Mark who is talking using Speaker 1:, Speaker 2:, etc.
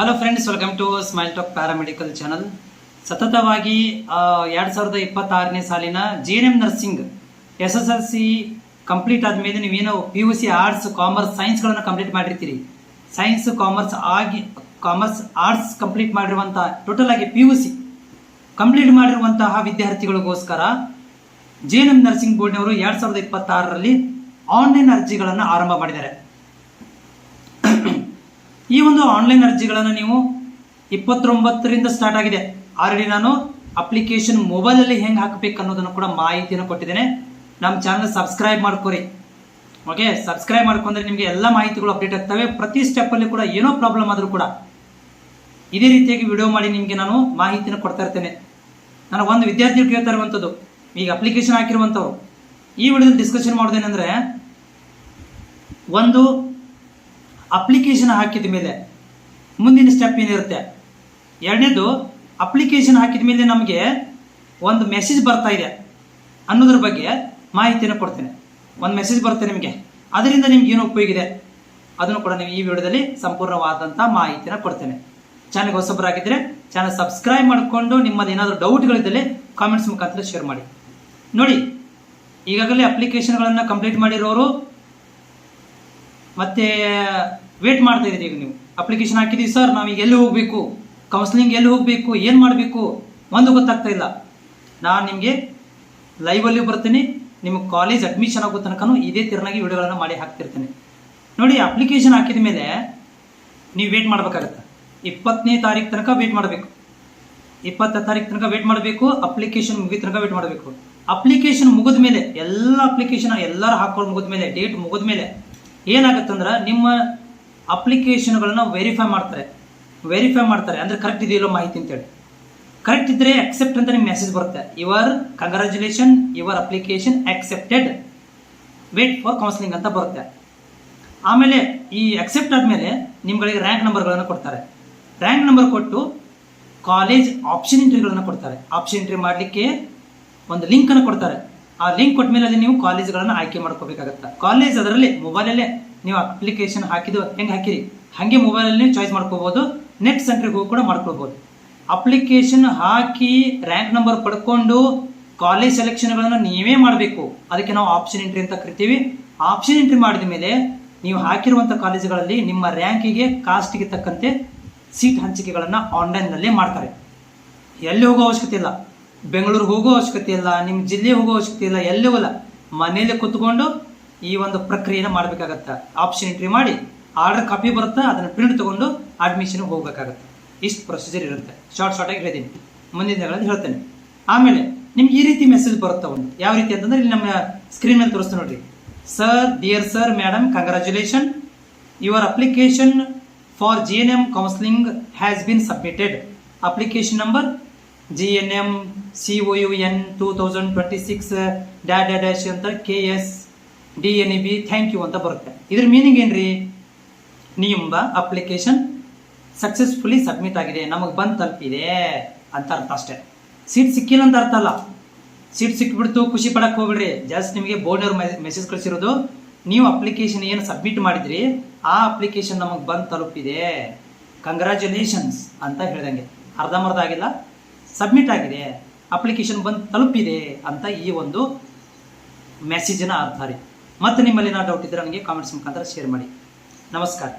Speaker 1: Hello friends, welcome to smile talk paramedical channel. ಸತತವಾಗಿ 2026ನೇ ಸಾಲಿನ GNM ನರ್ಸಿಂಗ್ SSLC ಕಂಪ್ಲೀಟ್ ಆದಮೇಲೆ ನೀವೇನೋ PUC ಆರ್ಟ್ಸ್, ಕಾಮರ್ಸ್, ಸೈನ್ಸ್ಗಳನ್ನು ಕಂಪ್ಲೀಟ್ ಮಾಡಿರ್ತೀರಿ. ಸೈನ್ಸ್, ಕಾಮರ್ಸ್, ಆರ್ಟ್ಸ್ ಕಂಪ್ಲೀಟ್ ಮಾಡಿರುವಂಥ ಟೋಟಲ್ ಆಗಿ PUC ಕಂಪ್ಲೀಟ್ ಮಾಡಿರುವಂತಹ ವಿದ್ಯಾರ್ಥಿಗಳಿಗೋಸ್ಕರ GNM ನರ್ಸಿಂಗ್ ಬೋರ್ಡ್ನವರು 2026ರಲ್ಲಿ ಆನ್ಲೈನ್ ಅರ್ಜಿಗಳನ್ನು ಆರಂಭ ಮಾಡಿದ್ದಾರೆ. ಈ ಒಂದು ಆನ್ಲೈನ್ ಅರ್ಜಿಗಳನ್ನು ನೀವು 29ರಿಂದ ಸ್ಟಾರ್ಟ್ ಆಗಿದೆ. ಆಲ್ರೆಡಿ ನಾನು ಅಪ್ಲಿಕೇಶನ್ ಮೊಬೈಲಲ್ಲಿ ಹೆಂಗೆ ಹಾಕಬೇಕು ಅನ್ನೋದನ್ನು ಕೂಡ ಮಾಹಿತಿಯನ್ನು ಕೊಟ್ಟಿದ್ದೇನೆ. ನಮ್ಮ ಚಾನಲ್ ಸಬ್ಸ್ಕ್ರೈಬ್ ಮಾಡ್ಕೊರಿ. ಓಕೆ, ಸಬ್ಸ್ಕ್ರೈಬ್ ಮಾಡ್ಕೊಂಡ್ರೆ ನಿಮಗೆ ಎಲ್ಲ ಮಾಹಿತಿಗಳು ಅಪ್ಡೇಟ್ ಆಗ್ತವೆ. ಪ್ರತಿ ಸ್ಟೆಪ್ಪಲ್ಲಿ ಕೂಡ ಏನೋ ಪ್ರಾಬ್ಲಮ್ ಆದರೂ ಕೂಡ ಇದೇ ರೀತಿಯಾಗಿ ವಿಡಿಯೋ ಮಾಡಿ ನಿಮಗೆ ನಾನು ಮಾಹಿತಿನ ಕೊಡ್ತಾ ಇರ್ತೇನೆ. ನಾನು ಒಂದು ವಿದ್ಯಾರ್ಥಿ ಕೇಳ್ತಾ ಇರುವಂಥದ್ದು, ಈಗ ಅಪ್ಲಿಕೇಶನ್ ಹಾಕಿರುವಂಥವ್ರು, ಈ ವಿಡಿಯೋದಲ್ಲಿ ಡಿಸ್ಕಷನ್ ಮಾಡೋದೇನೆಂದರೆ, ಒಂದು ಅಪ್ಲಿಕೇಶನ್ ಹಾಕಿದ ಮೇಲೆ ಮುಂದಿನ ಸ್ಟೆಪ್ ಏನಿರುತ್ತೆ. ಎರಡನೇದು, ಅಪ್ಲಿಕೇಶನ್ ಹಾಕಿದ ಮೇಲೆ ನಮಗೆ ಒಂದು ಮೆಸೇಜ್ ಬರ್ತಾ ಇದೆ ಅನ್ನೋದ್ರ ಬಗ್ಗೆ ಮಾಹಿತಿಯನ್ನು ಕೊಡ್ತೇನೆ. ಒಂದು ಮೆಸೇಜ್ ಬರುತ್ತೆ ನಿಮಗೆ, ಅದರಿಂದ ನಿಮ್ಗೆ ಏನು ಉಪಯೋಗ ಇದೆ ಅದನ್ನು ಕೂಡ ನೀವು ಈ ವಿಡಿಯೋದಲ್ಲಿ ಸಂಪೂರ್ಣವಾದಂಥ ಮಾಹಿತಿನ ಕೊಡ್ತೇನೆ. ಚಾನಲ್ಗೆ ಹೊಸಬರಾಗಿದ್ದರೆ ಚಾನಲ್ ಸಬ್ಸ್ಕ್ರೈಬ್ ಮಾಡಿಕೊಂಡು ನಿಮ್ಮದು ಏನಾದರೂ ಡೌಟ್ಗಳಿದ್ದಲ್ಲಿ ಕಾಮೆಂಟ್ಸ್ ಮುಖಾಂತರ ಶೇರ್ ಮಾಡಿ. ನೋಡಿ, ಈಗಾಗಲೇ ಅಪ್ಲಿಕೇಶನ್ಗಳನ್ನು ಕಂಪ್ಲೀಟ್ ಮಾಡಿರೋರು ಮತ್ತೆ ವೇಟ್ ಮಾಡ್ತಾ ಇದ್ದೀರಿ. ಈಗ ನೀವು ಅಪ್ಲಿಕೇಶನ್ ಹಾಕಿದ್ದೀವಿ ಸರ್, ನಾವೀಗ ಎಲ್ಲಿ ಹೋಗಬೇಕು, ಕೌನ್ಸಿಲಿಂಗ್ ಎಲ್ಲಿ ಹೋಗಬೇಕು, ಏನು ಮಾಡಬೇಕು ಒಂದು ಗೊತ್ತಾಗ್ತಾ ಇಲ್ಲ. ನಾನು ನಿಮಗೆ ಲೈವಲ್ಲಿ ಬರ್ತೀನಿ, ನಿಮಗೆ ಕಾಲೇಜ್ ಅಡ್ಮಿಷನ್ ಆಗೋ ತನಕನೂ ಇದೇ ತಿರ್ನಾಗಿ ವಿಡಿಯೋಗಳನ್ನು ಮಾಡಿ ಹಾಕ್ತಿರ್ತೇನೆ. ನೋಡಿ, ಅಪ್ಲಿಕೇಶನ್ ಹಾಕಿದ ಮೇಲೆ ನೀವು ವೇಟ್ ಮಾಡಬೇಕಾಗತ್ತೆ. 20ನೇ ತಾರೀಕು ತನಕ ವೇಟ್ ಮಾಡಬೇಕು. 20ನೇ ತಾರೀಕು ತನಕ ವೇಟ್ ಮಾಡಬೇಕು. ಅಪ್ಲಿಕೇಶನ್ ಮುಗಿದ ತನಕ ವೇಟ್ ಮಾಡಬೇಕು. ಅಪ್ಲಿಕೇಶನ್ ಮುಗಿದ ಮೇಲೆ ಎಲ್ಲರೂ ಹಾಕೊಂಡು ಮುಗಿದ ಮೇಲೆ, ಡೇಟ್ ಮುಗಿದ ಮೇಲೆ ಏನಾಗುತ್ತಂದ್ರೆ, ನಿಮ್ಮ ಅಪ್ಲಿಕೇಶನ್ಗಳನ್ನ ವೆರಿಫೈ ಮಾಡ್ತಾರೆ ಅಂದರೆ ಕರೆಕ್ಟ್ ಇದೆಯಲ್ಲೋ ಮಾಹಿತಿ ಅಂತೇಳಿ. ಕರೆಕ್ಟ್ ಇದ್ದರೆ ಅಕ್ಸೆಪ್ಟ್ ಅಂತ ನಿಮ್ಗೆ ಮೆಸೇಜ್ ಬರುತ್ತೆ. Congratulation, your application accepted, wait for counselling ಅಂತ ಬರುತ್ತೆ. ಆಮೇಲೆ ಈ ಅಕ್ಸೆಪ್ಟ್ ಆದಮೇಲೆ ನಿಮ್ಗಳಿಗೆ ರ್ಯಾಂಕ್ ನಂಬರ್ಗಳನ್ನು ಕೊಡ್ತಾರೆ. ರ್ಯಾಂಕ್ ನಂಬರ್ ಕೊಟ್ಟು ಕಾಲೇಜ್ ಆಪ್ಷನ್ ಎಂಟ್ರಿಗಳನ್ನು ಕೊಡ್ತಾರೆ. ಆಪ್ಷನ್ ಎಂಟ್ರಿ ಮಾಡಲಿಕ್ಕೆ ಒಂದು ಲಿಂಕನ್ನು ಕೊಡ್ತಾರೆ. ಆ ಲಿಂಕ್ ಕೊಟ್ಟ ಮೇಲೆ ನೀವು ಕಾಲೇಜ್ಗಳನ್ನು ಆಯ್ಕೆ ಮಾಡ್ಕೋಬೇಕಾಗತ್ತೆ. ಕಾಲೇಜ್ ಅದರಲ್ಲಿ ಮೊಬೈಲಲ್ಲೇ ನೀವು ಅಪ್ಲಿಕೇಶನ್ ಹಾಕಿದ್ದು ಹೆಂಗೆ ಹಾಕಿರಿ ಹಾಗೆ ಮೊಬೈಲಲ್ಲಿ ಚಾಯ್ಸ್ ಮಾಡ್ಕೋಬೋದು. ನೆಟ್ ಸೆಂಟ್ರಿಗೆ ಹೋಗಿ ಕೂಡ ಮಾಡ್ಕೊಳ್ಬೋದು. ಅಪ್ಲಿಕೇಶನ್ ಹಾಕಿ ರ್ಯಾಂಕ್ ನಂಬರ್ ಪಡ್ಕೊಂಡು ಕಾಲೇಜ್ ಸೆಲೆಕ್ಷನ್ಗಳನ್ನು ನೀವೇ ಮಾಡಬೇಕು. ಅದಕ್ಕೆ ನಾವು ಆಪ್ಷನ್ ಎಂಟ್ರಿ ಅಂತ ಕರಿತೀವಿ. ಆಪ್ಷನ್ ಎಂಟ್ರಿ ಮಾಡಿದ ಮೇಲೆ ನೀವು ಹಾಕಿರುವಂಥ ಕಾಲೇಜುಗಳಲ್ಲಿ ನಿಮ್ಮ ರ್ಯಾಂಕಿಗೆ, ಕಾಸ್ಟಿಗೆ ತಕ್ಕಂತೆ ಸೀಟ್ ಹಂಚಿಕೆಗಳನ್ನು ಆನ್ಲೈನ್ನಲ್ಲೇ ಮಾಡ್ತಾರೆ. ಎಲ್ಲಿ ಹೋಗೋ ಅವಶ್ಯಕತೆ ಇಲ್ಲ, ಬೆಂಗಳೂರಿಗೆ ಹೋಗೋ ಅವಶ್ಯಕತೆ ಇಲ್ಲ, ನಿಮ್ಮ ಜಿಲ್ಲೆ ಹೋಗೋ ಅವಶ್ಯಕತೆ ಇಲ್ಲ, ಎಲ್ಲವೂ ಇಲ್ಲ. ಮನೆಯಲ್ಲೇ ಕೂತ್ಕೊಂಡು ಈ ಒಂದು ಪ್ರಕ್ರಿಯೆನ ಮಾಡಬೇಕಾಗತ್ತೆ. ಆಪ್ಷನ್ ಎಂಟ್ರಿ ಮಾಡಿ ಆರ್ಡರ್ ಕಾಪಿ ಬರುತ್ತೆ, ಅದನ್ನು ಪ್ರಿಂಟ್ ತೊಗೊಂಡು ಅಡ್ಮಿಷನ್ಗೆ ಹೋಗಬೇಕಾಗತ್ತೆ. ಇಷ್ಟು ಪ್ರೊಸೀಜರ್ ಇರುತ್ತೆ. ಶಾರ್ಟ್ ಆಗಿ ಹೇಳ್ತೀನಿ, ಮುಂದಿನ ದಿನಗಳಲ್ಲಿ ಹೇಳ್ತೇನೆ. ಆಮೇಲೆ ನಿಮ್ಗೆ ಈ ರೀತಿ ಮೆಸೇಜ್ ಬರುತ್ತೆ. ಒಂದು ಯಾವ ರೀತಿ ಅಂತಂದ್ರೆ, ಇಲ್ಲಿ ನಮ್ಮ ಸ್ಕ್ರೀನ್ ಮೇಲೆ ತೋರಿಸ್ತೀನಿ ನೋಡ್ರಿ. Sir, dear sir, madam, congratulation, your application for GNM counselling has been submitted. Application number GNM COUN 2026 dash ಅಂತ KS DNEB ಥ್ಯಾಂಕ್ ಯು ಅಂತ ಬರುತ್ತೆ. ಇದ್ರ ಮೀನಿಂಗ್ ಏನ್ರಿ, ನಿಮ್ಮ ಅಪ್ಲಿಕೇಶನ್ ಸಕ್ಸಸ್ಫುಲಿ ಸಬ್ಮಿಟ್ ಆಗಿದೆ, ನಮಗೆ ಬಂದು ತಲುಪಿದೆ ಅಂತ ಅರ್ಥ ಅಷ್ಟೇ. ಸೀಟ್ ಸಿಕ್ಕಿಲ್ಲ ಅಂತ ಅರ್ಥ ಅಲ್ಲ. ಸೀಟ್ ಸಿಕ್ಬಿಡ್ತು ಖುಷಿ ಪಡಕ್ಕೆ ಹೋಗ್ಬಿಡ್ರಿ. ಜಸ್ಟ್ ನಿಮಗೆ ಬೋರ್ಡ್ನವ್ರು ಮೆಸೇಜ್ ಕಳಿಸಿರೋದು, ನೀವು ಅಪ್ಲಿಕೇಶನ್ ಏನು ಸಬ್ಮಿಟ್ ಮಾಡಿದ್ರಿ ಆ ಅಪ್ಲಿಕೇಶನ್ ನಮಗೆ ಬಂದು ತಲುಪಿದೆ, ಕಂಗ್ರ್ಯಾಚುಲೇಷನ್ಸ್ ಅಂತ ಹೇಳ್ದಂಗೆ. ಅರ್ಧಂಬರ್ಧ ಆಗಿಲ್ಲ, ಸಬ್ಮಿಟ್ ಆಗಿದೆ, ಅಪ್ಲಿಕೇಶನ್ ಬಂದು ತಲುಪಿದೆ ಅಂತ ಈ ಒಂದು ಮೆಸೇಜಿನ ಅರ್ಥ ರೀ. ಮತ್ತೆ ನಿಮ್ಮಲ್ಲಿ ನಾ ಡೌಟ್ ಇದ್ದರೆ ನನಗೆ ಕಾಮೆಂಟ್ಸ್ ಮುಖಾಂತರ ಶೇರ್ ಮಾಡಿ. ನಮಸ್ಕಾರ.